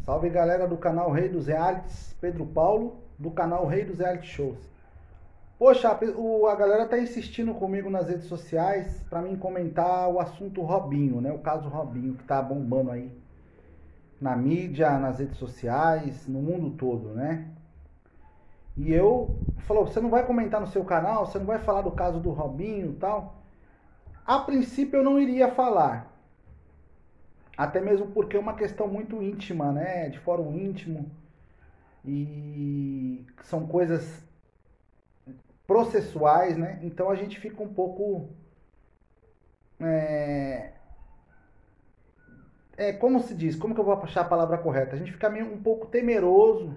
Salve galera do canal Rei dos Realities, Pedro Paulo, do canal Rei dos Reality Shows. Poxa, a galera tá insistindo comigo nas redes sociais pra mim comentar o assunto Robinho, né? O caso Robinho, que tá bombando aí na mídia, nas redes sociais, no mundo todo, né? E eu falou, você não vai comentar no seu canal, você não vai falar do caso do Robinho e tal. A princípio eu não iria falar. Até mesmo porque é uma questão muito íntima, né? De fórum íntimo. E são coisas processuais, né? Então a gente fica um pouco. Como se diz? Como que eu vou achar a palavra correta? A gente fica meio um pouco temeroso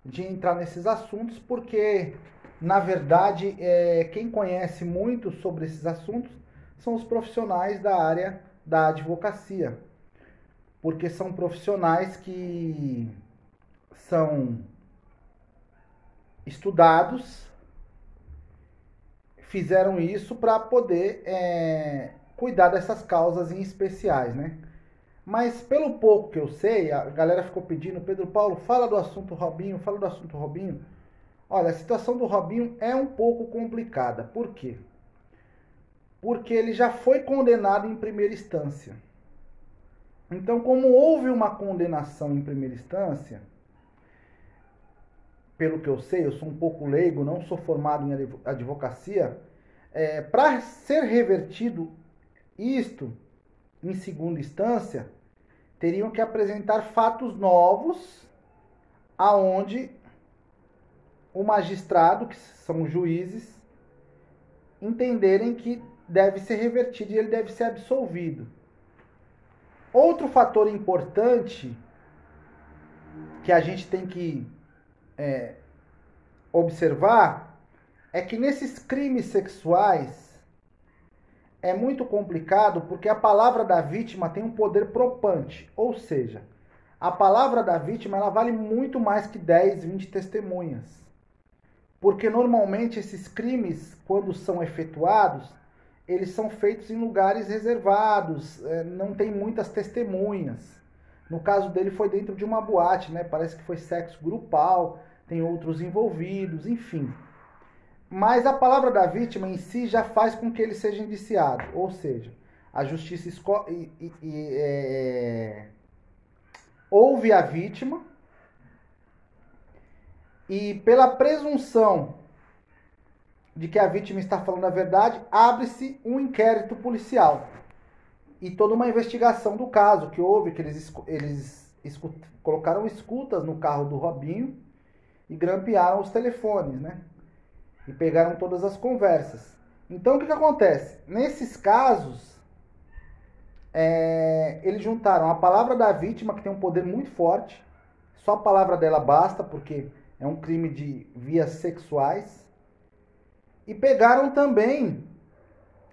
de entrar nesses assuntos, porque, na verdade, quem conhece muito sobre esses assuntos são os profissionais da área da advocacia. Porque são profissionais que são estudados, fizeram isso para poder cuidar dessas causas em especiais, né? Mas pelo pouco que eu sei, a galera ficou pedindo, Pedro Paulo, fala do assunto Robinho, fala do assunto Robinho. Olha, a situação do Robinho é um pouco complicada. Por quê? Porque ele já foi condenado em primeira instância. Então, como houve uma condenação em primeira instância, pelo que eu sei, eu sou um pouco leigo, não sou formado em advocacia, para ser revertido isto em segunda instância, teriam que apresentar fatos novos, aonde o magistrado, que são os juízes, entenderem que deve ser revertido e ele deve ser absolvido. Outro fator importante que a gente tem que observar é que nesses crimes sexuais é muito complicado porque a palavra da vítima tem um poder propante, ou seja, a palavra da vítima ela vale muito mais que 10, 20 testemunhas. Porque normalmente esses crimes, quando são efetuados, eles são feitos em lugares reservados, não tem muitas testemunhas. No caso dele foi dentro de uma boate, né? Parece que foi sexo grupal, tem outros envolvidos, enfim. Mas a palavra da vítima em si já faz com que ele seja indiciado. Ou seja, a justiça ouve a vítima e pela presunção de que a vítima está falando a verdade, abre-se um inquérito policial. E toda uma investigação do caso que houve, que eles colocaram escutas no carro do Robinho e grampearam os telefones, né? E pegaram todas as conversas. Então o que acontece? Nesses casos, eles juntaram a palavra da vítima, que tem um poder muito forte, só a palavra dela basta, porque é um crime de vias sexuais, e pegaram também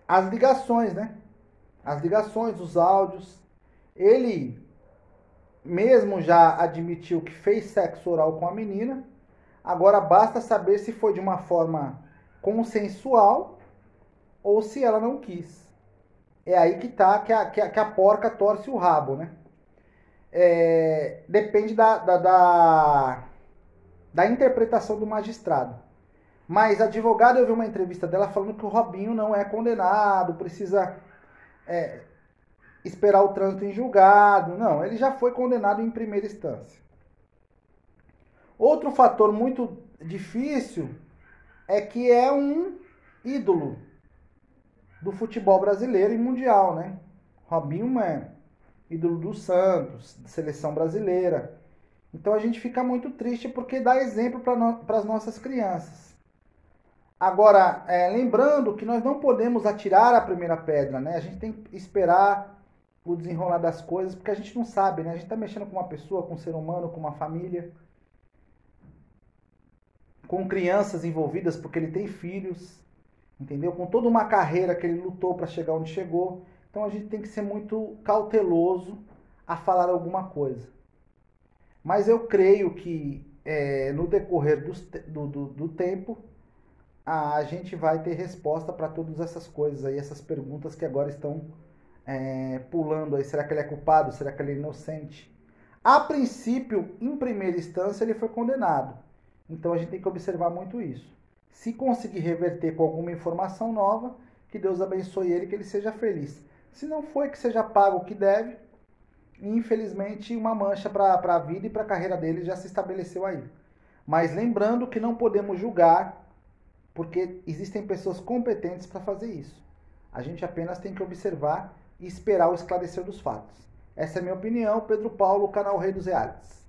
as ligações, né? As ligações, os áudios. Ele mesmo já admitiu que fez sexo oral com a menina. Agora basta saber se foi de uma forma consensual ou se ela não quis. É aí que tá que a porca torce o rabo, né? Depende da interpretação do magistrado. Mas a advogada, eu vi uma entrevista dela falando que o Robinho não é condenado, precisa esperar o trânsito em julgado. Não, ele já foi condenado em primeira instância. Outro fator muito difícil é que é um ídolo do futebol brasileiro e mundial, né? Robinho é ídolo do Santos, da seleção brasileira. Então a gente fica muito triste porque dá exemplo para as nossas crianças. Agora, lembrando que nós não podemos atirar a primeira pedra, né? A gente tem que esperar o desenrolar das coisas, porque a gente não sabe, né? A gente está mexendo com uma pessoa, com um ser humano, com uma família, com crianças envolvidas, porque ele tem filhos, entendeu? Com toda uma carreira que ele lutou para chegar onde chegou. Então a gente tem que ser muito cauteloso a falar alguma coisa. Mas eu creio que no decorrer do tempo, a gente vai ter resposta para todas essas coisas aí, essas perguntas que agora estão pulando aí. Será que ele é culpado? Será que ele é inocente? A princípio, em primeira instância, ele foi condenado. Então a gente tem que observar muito isso. Se conseguir reverter com alguma informação nova, que Deus abençoe ele, que ele seja feliz. Se não foi, que seja pago o que deve. E, infelizmente, uma mancha para a vida e para a carreira dele já se estabeleceu aí. Mas lembrando que não podemos julgar, porque existem pessoas competentes para fazer isso. A gente apenas tem que observar e esperar o esclarecer dos fatos. Essa é a minha opinião. Pedro Paulo, canal Rei dos Realities.